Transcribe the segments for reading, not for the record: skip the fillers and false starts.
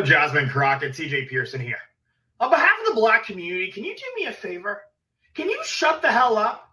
Jasmine, Crockett, TJ Pearson here. On behalf of the Black community, can you do me a favor? Can you shut the hell up?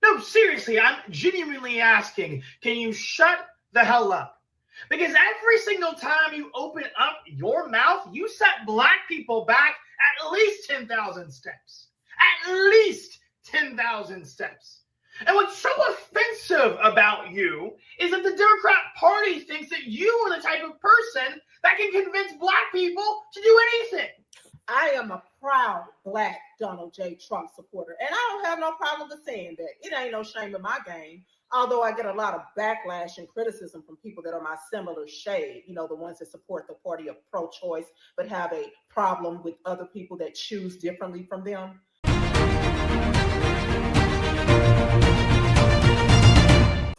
No, seriously, I'm genuinely asking, can you shut the hell up? Because every single time you open up your mouth, you set Black people back at least 10,000 steps. At least 10,000 steps. And what's so offensive about you is that the Democrat Party thinks that you are the type of person that can convince Black people to do anything. I am a proud Black Donald J. Trump supporter, and I don't have no problem with saying that. It ain't no shame in my game, although I get a lot of backlash and criticism from people that are my similar shade, you know, the ones that support the party of pro-choice but have a problem with other people that choose differently from them.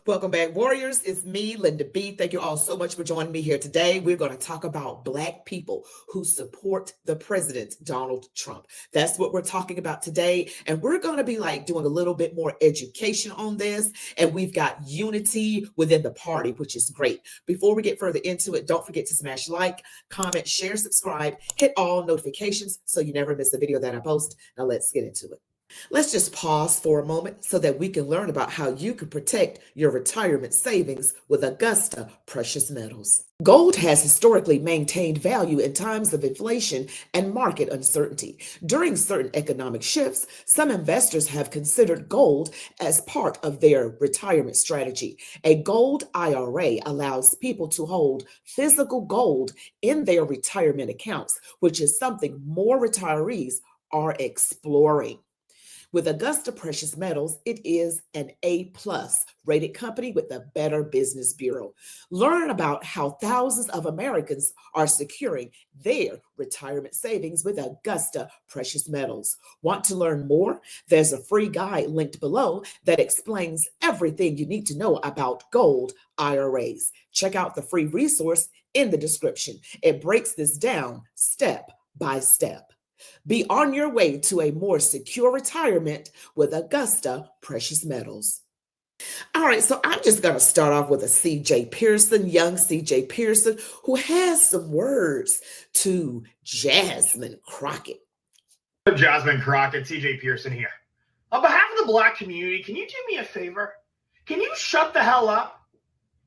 Welcome back, Warriors. It's me, Linda B. Thank you all so much for joining me here today. We're going to talk about Black people who support the president, Donald Trump. That's what we're talking about today. And we're going to be doing a little bit more education on this. And we've got unity within the party, which is great. Before we get further into it, don't forget to smash like, comment, share, subscribe, hit all notifications so you never miss a video that I post. Now let's get into it. Let's just pause for a moment so that we can learn about how you can protect your retirement savings with Augusta precious metals. Gold has historically maintained value in times of inflation and market uncertainty. During certain economic shifts, some investors have considered gold as part of their retirement strategy. A gold IRA allows people to hold physical gold in their retirement accounts, which is something more retirees are exploring. With Augusta Precious Metals, it is an A+ rated company with the Better Business Bureau. Learn about how thousands of Americans are securing their retirement savings with Augusta Precious Metals. Want to learn more? There's a free guide linked below that explains everything you need to know about gold IRAs. Check out the free resource in the description. It breaks this down step by step. Be on your way to a more secure retirement with Augusta Precious Metals. All right, so I'm just going to start off with a CJ Pearson, young CJ Pearson, who has some words to Jasmine Crockett. Jasmine, Crockett, TJ Pearson here. On behalf of the Black community, can you do me a favor? Can you shut the hell up?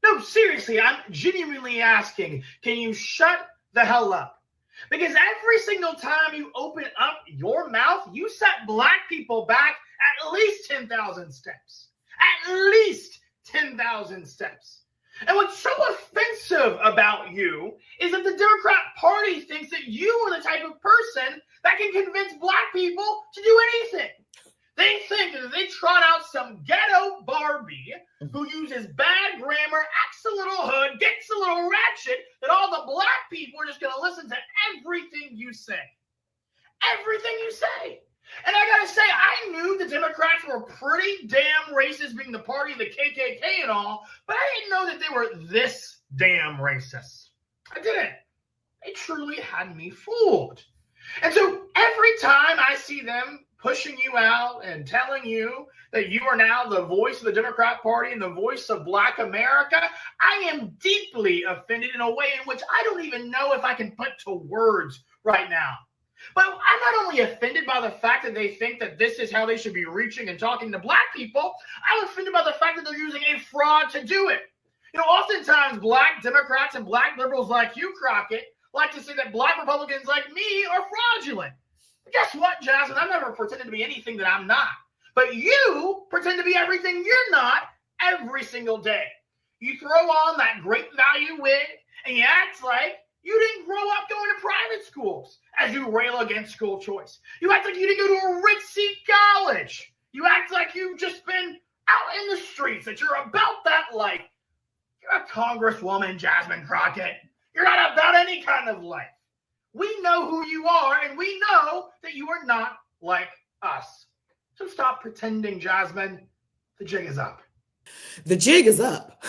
No, seriously, I'm genuinely asking, can you shut the hell up? Because every single time you open up your mouth, you set Black people back at least 10,000 steps. At least 10,000 steps. And what's so offensive about you is that the Democrat Party thinks that you are the type of person that can convince Black people to do anything. They think that if they trot out some ghetto Barbie who uses bad grammar, acts a little hood, gets a little ratchet, that all the Black people are just going to listen to everything you say. Everything you say. And I got to say, I knew the Democrats were pretty damn racist, being the party of the KKK and all, but I didn't know that they were this damn racist. I didn't. They truly had me fooled. And so every time I see them pushing you out and telling you that you are now the voice of the Democrat Party and the voice of Black America, I am deeply offended in a way in which I don't even know if I can put to words right now. But I'm not only offended by the fact that they think that this is how they should be reaching and talking to Black people, I'm offended by the fact that they're using a fraud to do it. You know, oftentimes Black Democrats and Black liberals like you, Crockett, like to say that Black Republicans like me are fraudulent. Guess what, Jasmine? I've never pretended to be anything that I'm not. But you pretend to be everything you're not every single day. You throw on that great value wig and you act like you didn't grow up going to private schools as you rail against school choice. You act like you didn't go to a ritzy college. You act like you've just been out in the streets, that you're about that life. You're a congresswoman, Jasmine Crockett. You're not about any kind of life. We know who you are, and we know that you are not like us. So stop pretending, Jasmine. The jig is up. The jig is up.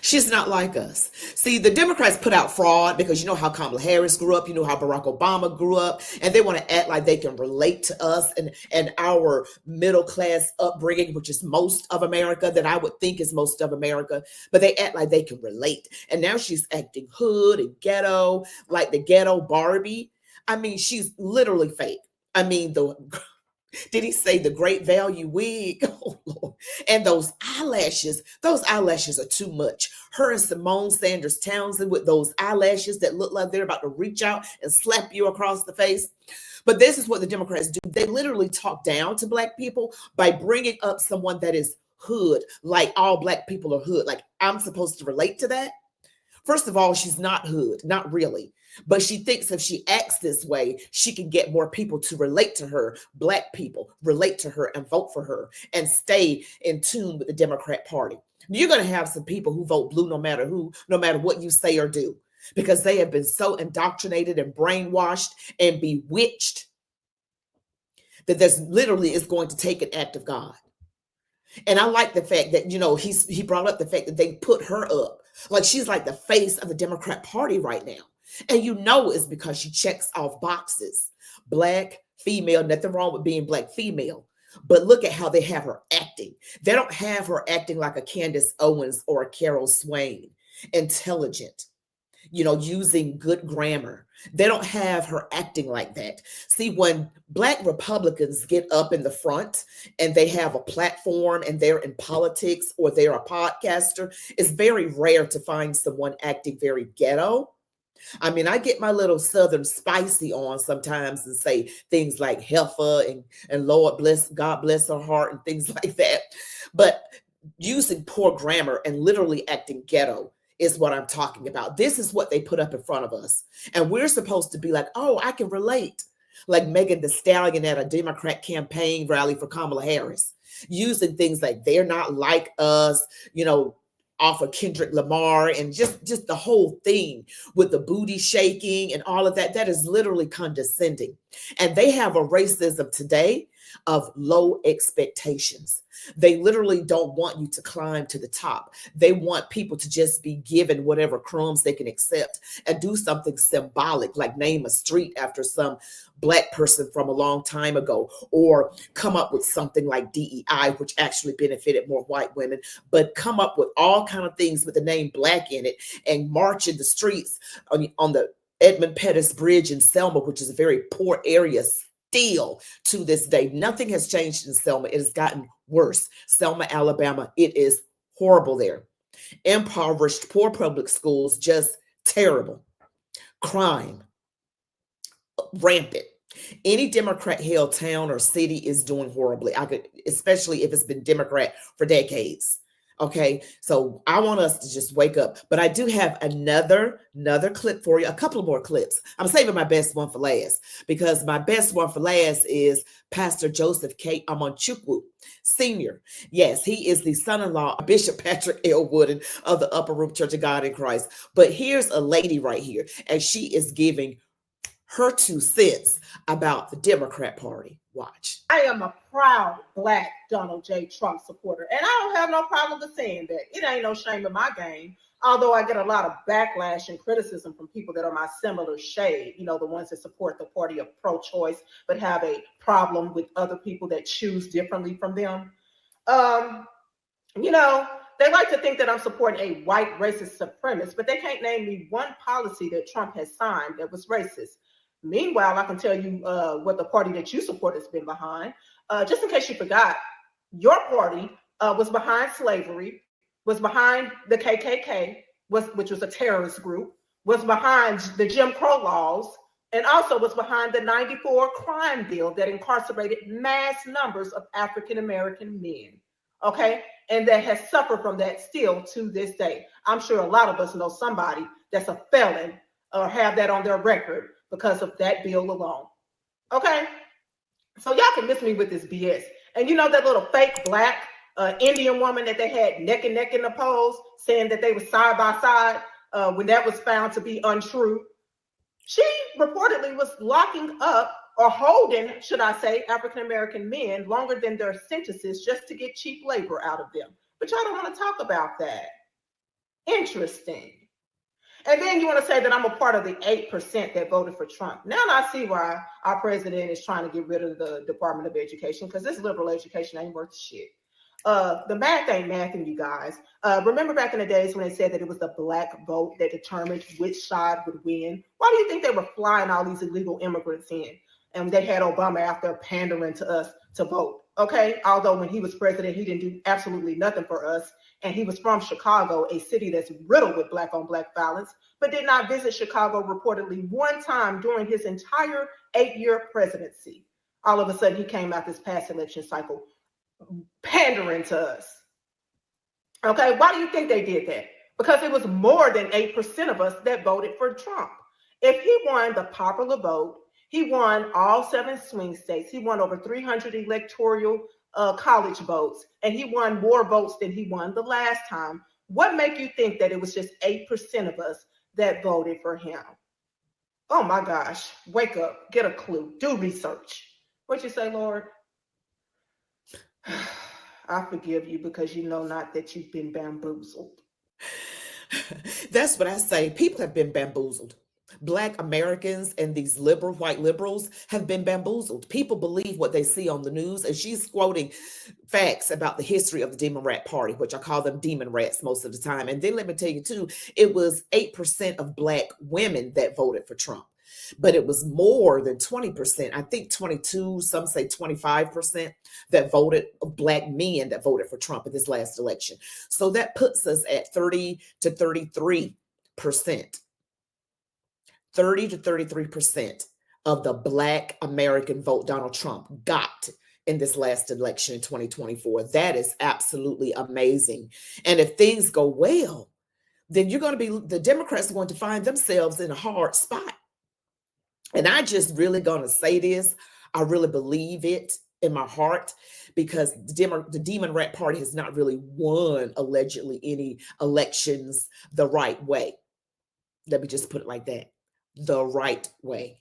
She's not like us. See, the Democrats put out fraud because you know how Kamala Harris grew up, you know how Barack Obama grew up, and they want to act like they can relate to us and our middle class upbringing, which is most of America, that I would think is most of America, but they act like they can relate. And now she's acting hood and ghetto, like the ghetto Barbie. I mean, she's literally fake. I mean, did he say the great value wig? Oh, Lord. And those eyelashes are too much. Her and Simone Sanders Townsend with those eyelashes that look like they're about to reach out and slap you across the face. But this is what the Democrats do. They literally talk down to Black people by bringing up someone that is hood, like all Black people are hood. Like I'm supposed to relate to that. First of all, she's not hood, not really. But she thinks if she acts this way, she can get more people to relate to her, Black people, relate to her and vote for her and stay in tune with the Democrat Party. You're going to have some people who vote blue no matter who, no matter what you say or do, because they have been so indoctrinated and brainwashed and bewitched that there's literally is going to take an act of God. And I like the fact that, you know, he brought up the fact that they put her up. Like she's like the face of the Democrat Party right now. And you know it's because she checks off boxes. Black, female, nothing wrong with being Black female. But look at how they have her acting. They don't have her acting like a Candace Owens or a Carol Swain. Intelligent, you know, using good grammar. They don't have her acting like that. See, when Black Republicans get up in the front and they have a platform and they're in politics or they're a podcaster, it's very rare to find someone acting very ghetto. I mean, I get my little Southern spicy on sometimes and say things like heifer and Lord bless, God bless her heart and things like that. But using poor grammar and literally acting ghetto is what I'm talking about. This is what they put up in front of us. And we're supposed to be like, oh, I can relate. Like Megan Thee Stallion at a Democrat campaign rally for Kamala Harris, using things like they're not like us, you know, off of Kendrick Lamar and just the whole thing with the booty shaking and all of that. That is literally condescending. And they have a racism today of low expectations. They literally don't want you to climb to the top. They want people to just be given whatever crumbs they can accept and do something symbolic, like name a street after some Black person from a long time ago, or come up with something like DEI, which actually benefited more white women, but come up with all kind of things with the name Black in it and march in the streets on the Edmund Pettus Bridge in Selma, which is a very poor area still to this day. Nothing has changed in Selma. It has gotten worse. Selma, Alabama, it is horrible there. Impoverished, poor public schools, just terrible. Crime, rampant. Any Democrat held town or city is doing horribly. Especially if it's been Democrat for decades. Okay, so I want us to just wake up. But I do have another clip for you, a couple of more clips. I'm saving my best one for last because my best one for last is Pastor Joseph K. Amonchukwu Sr. Yes, he is the son-in-law of Bishop Patrick L. Wooden of the Upper Room Church of God in Christ. But here's a lady right here, and she is giving her 2 cents about the Democrat Party. Watch. I am a proud Black Donald J. Trump supporter, and I don't have no problem with saying that. It ain't no shame in my game, although I get a lot of backlash and criticism from people that are my similar shade, you know, the ones that support the party of pro-choice but have a problem with other people that choose differently from them. You know, they like to think that I'm supporting a white racist supremacist, but they can't name me one policy that Trump has signed that was racist. Meanwhile, I can tell you what the party that you support has been behind. Just in case you forgot, your party was behind slavery, was behind the KKK, which was a terrorist group, was behind the Jim Crow laws, and also was behind the '94 crime bill that incarcerated mass numbers of African-American men. Okay, and that has suffered from that still to this day. I'm sure a lot of us know somebody that's a felon or have that on their record because of that bill alone. Okay, so y'all can miss me with this BS. And you know that little fake Black Indian woman that they had neck and neck in the polls saying that they were side by side when that was found to be untrue. She reportedly was locking up or holding, should I say, African-American men longer than their sentences just to get cheap labor out of them. But y'all don't want to talk about that. Interesting. And then you want to say that I'm a part of the 8% that voted for Trump. Now I see why our president is trying to get rid of the Department of Education, because this liberal education ain't worth shit. The math ain't mathing, you guys. Remember back in the days when they said that it was the black vote that determined which side would win? Why do you think they were flying all these illegal immigrants in? And they had Obama out there pandering to us to vote. Okay, although when he was president, he didn't do absolutely nothing for us. And he was from Chicago, a city that's riddled with black on black violence, but did not visit Chicago reportedly one time during his entire 8-year presidency. All of a sudden, he came out this past election cycle pandering to us. Okay, why do you think they did that? Because it was more than 8% of us that voted for Trump. If he won the popular vote, he won all 7 swing states. He won over 300 electoral college votes, and he won more votes than he won the last time. What make you think that it was just 8% of us that voted for him? Oh my gosh, wake up, get a clue, do research. What you say, Lord? I forgive you because you know not that you've been bamboozled. That's what I say. People have been bamboozled. Black Americans and these liberal white liberals have been bamboozled. People believe what they see on the news, and she's quoting facts about the history of the Demon Rat Party, which I call them demon rats most of the time. And then let me tell you too, it was 8% of Black women that voted for Trump, but it was more than 20%. I think 22, some say 25% that voted, of Black men that voted for Trump in this last election. So that puts us at 30 to 33%. 30 to 33% of the Black American vote Donald Trump got in this last election in 2024. That is absolutely amazing. And if things go well, then the Democrats are going to find themselves in a hard spot. And I just really going to say this. I really believe it in my heart, because the Demon Rat Party has not really won allegedly any elections the right way. Let me just put it like that. The right way.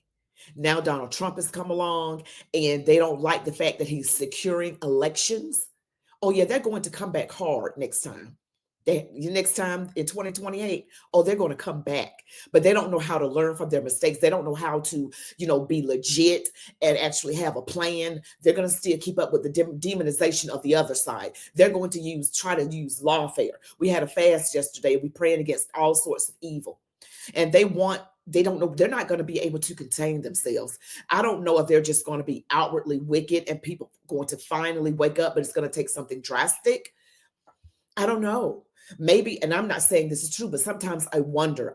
Now Donald Trump has come along, and they don't like the fact that he's securing elections. Oh yeah, they're going to come back hard next time. Next time in 2028, they're going to come back, but they don't know how to learn from their mistakes. They don't know how to, be legit and actually have a plan. They're going to still keep up with the demonization of the other side. They're going to try to use lawfare. We had a fast yesterday. We praying against all sorts of evil. And they don't know, they're not going to be able to contain themselves. I don't know if they're just going to be outwardly wicked and people going to finally wake up, but it's going to take something drastic. I don't know. Maybe, and I'm not saying this is true, but sometimes I wonder,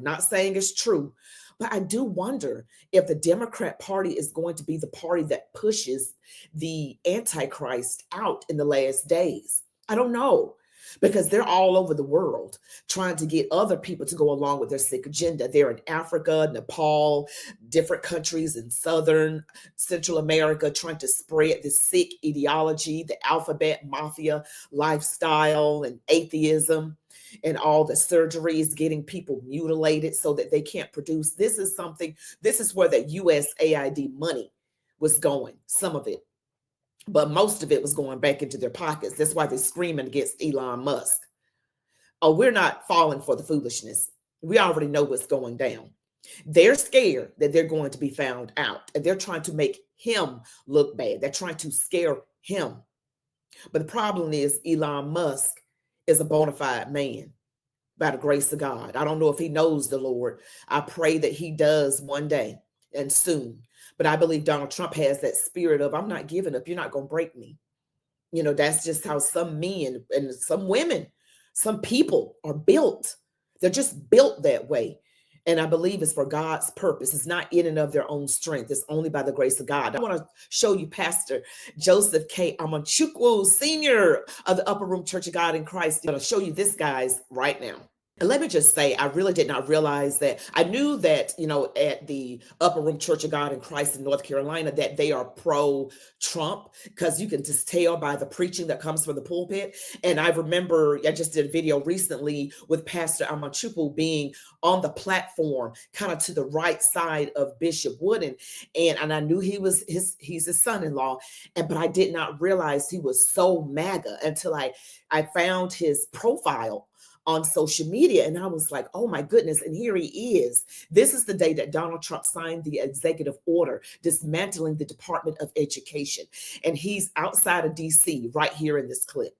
not saying it's true, but I do wonder if the Democrat Party is going to be the party that pushes the Antichrist out in the last days. I don't know. Because they're all over the world trying to get other people to go along with their sick agenda. They're in Africa, Nepal, different countries in Southern, Central America, trying to spread this sick ideology, the alphabet mafia lifestyle and atheism, and all the surgeries, getting people mutilated so that they can't produce. This is where the USAID money was going, some of it. But most of it was going back into their pockets. That's why they're screaming against Elon Musk. Oh, we're not falling for the foolishness. We already know what's going down. They're scared that they're going to be found out, and they're trying to make him look bad. They're trying to scare him. But the problem is Elon Musk is a bona fide man by the grace of God. I don't know if he knows the Lord. I pray that he does one day and soon. But I believe Donald Trump has that spirit of, I'm not giving up. You're not going to break me. That's just how some men and some women, some people are built. They're just built that way. And I believe it's for God's purpose. It's not in and of their own strength. It's only by the grace of God. I want to show you Pastor Joseph K. Amanchukwu, Senior of the Upper Room Church of God in Christ. I'm going to show you this, guys, right now. And let me just say, I really did not realize that. I knew that, at the Upper Room Church of God in Christ in North Carolina, that they are pro-Trump, because you can just tell by the preaching that comes from the pulpit. And I remember I just did a video recently with Pastor Amachupu being on the platform, kind of to the right side of Bishop Wooden. And I knew he's his son-in-law, but I did not realize he was so MAGA until I found his profile on social media. And I was like, oh my goodness. And here he is. This is the day that Donald Trump signed the executive order dismantling the Department of Education. And he's outside of DC right here in this clip.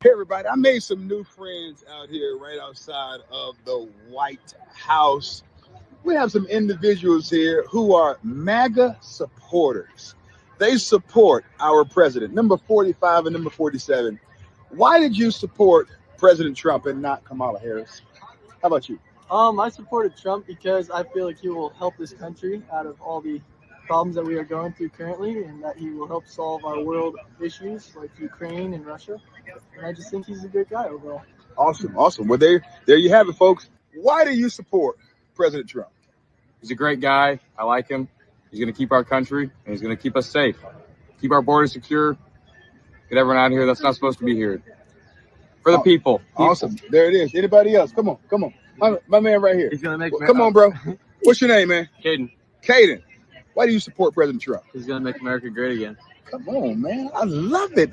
Hey everybody, I made some new friends out here right outside of the White House. We have some individuals here who are MAGA supporters. They support our president, number 45 and number 47. Why did you support President Trump and not Kamala Harris? How about you? I supported Trump because I feel like he will help this country out of all the problems that we are going through currently, and that he will help solve our world issues like Ukraine and Russia. And I just think he's a good guy overall. Awesome, awesome. Well, there you have it, folks. Why do you support President Trump? He's a great guy. I like him. He's going to keep our country, and he's going to keep us safe. Keep our borders secure. Get everyone out of here that's not supposed to be here. For the people. Awesome. There it is. Anybody else? Come on. My man right here. He's going to make. Come on, bro. What's your name, man? Caden. Caden. Why do you support President Trump? He's going to make America great again. Come on, man. I love it.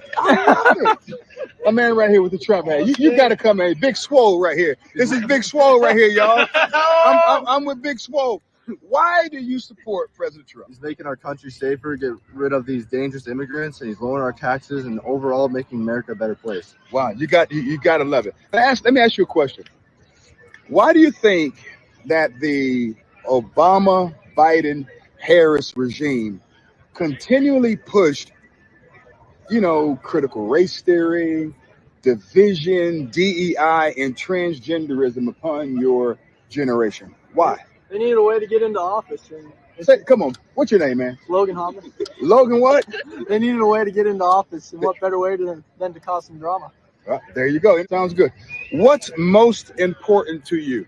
My man right here with the Trump hat. You got to come, man. Big Swole right here. This is Big Swole right here, y'all. I'm with Big Swole. Why do you support President Trump? He's making our country safer, get rid of these dangerous immigrants, and he's lowering our taxes and overall making America a better place. Wow, you got to love it. Let me ask you a question. Why do you think that the Obama, Biden, Harris regime continually pushed, critical race theory, division, DEI, and transgenderism upon your generation? Why? They need a way to get into office. Come on, what's your name, man? Logan Hoffman. Logan what? They needed a way to get into office, and what better way than to cause some drama? Well, there you go. It sounds good. What's most important to you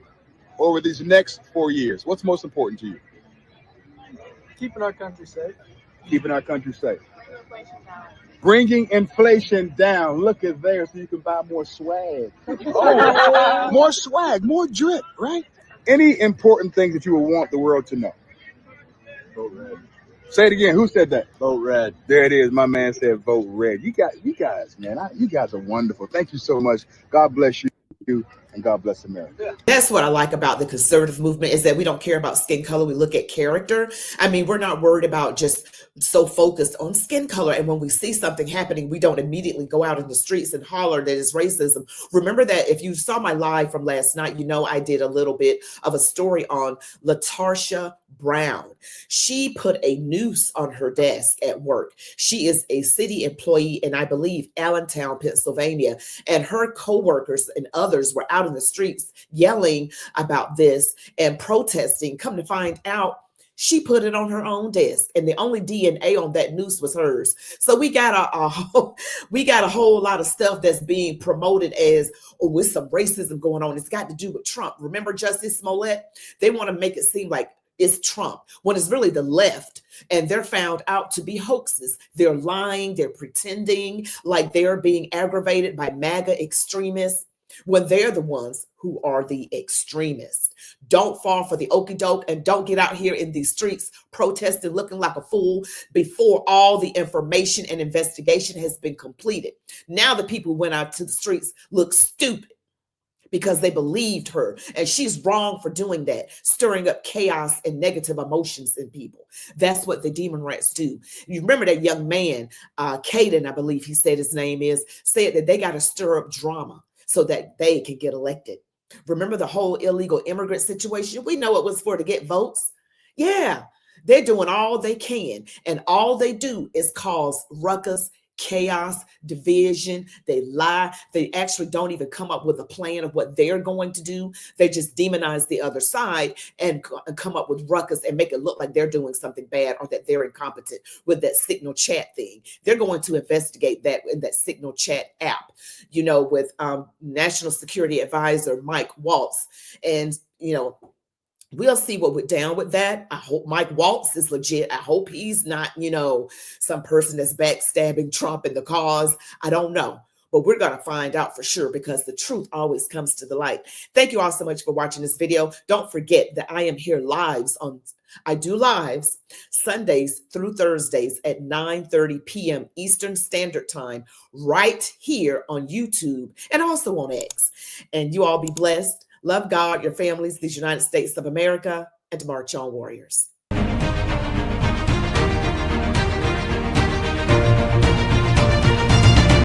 over these next 4 years? What's most important to you? Keeping our country safe. Keeping our country safe. Bringing inflation down. Look at there, so you can buy more swag. Oh, more swag, more drip, right? Any important things that you would want the world to know? Vote red. Say it again. Who said that? Vote red. There it is. My man said vote red. You guys, man. You guys are wonderful. Thank you so much. God bless you, and God bless America. That's what I like about the conservative movement, is that we don't care about skin color. We look at character. I mean, we're not worried about just so focused on skin color. And when we see something happening, we don't immediately go out in the streets and holler that it's racism. Remember that if you saw my live from last night, I did a little bit of a story on LaTarsha Brown. She put a noose on her desk at work. She is a city employee in, I believe, Allentown, Pennsylvania. And her coworkers and others were out in the streets yelling about this and protesting. Come to find out, she put it on her own desk, and the only DNA on that noose was hers. So we got a whole lot of stuff that's being promoted as, with some racism going on. It's got to do with Trump. Remember Justice Smollett? They want to make it seem like it's Trump when it's really the left, and they're found out to be hoaxes. They're lying. They're pretending like they're being aggravated by MAGA extremists, when they're the ones who are the extremists. Don't fall for the okie doke, and don't get out here in these streets protesting, looking like a fool before all the information and investigation has been completed. Now the people who went out to the streets look stupid because they believed her, and she's wrong for doing that, stirring up chaos and negative emotions in people. That's what the demon rats do. You remember that young man, Caden, I believe he said his name is, said that they got to stir up drama so that they can get elected. Remember the whole illegal immigrant situation? We know it was for to get votes. Yeah, they're doing all they can, and all they do is cause ruckus, chaos, division. They lie. They actually don't even come up with a plan of what they're going to do. They just demonize the other side and come up with ruckus and make it look like they're doing something bad or that they're incompetent with that Signal chat thing. They're going to investigate that in that Signal chat app, you know, with National Security Advisor Mike Waltz. And, you know, we'll see what went down with that. I hope Mike Waltz is legit. I hope he's not, you know, some person that's backstabbing Trump in the cause. I don't know. But we're going to find out for sure because the truth always comes to the light. Thank you all so much for watching this video. Don't forget that I am here I do lives Sundays through Thursdays at 9:30 p.m. Eastern Standard Time right here on YouTube and also on X. And you all be blessed. Love God, your families, these United States of America, and to march on, warriors.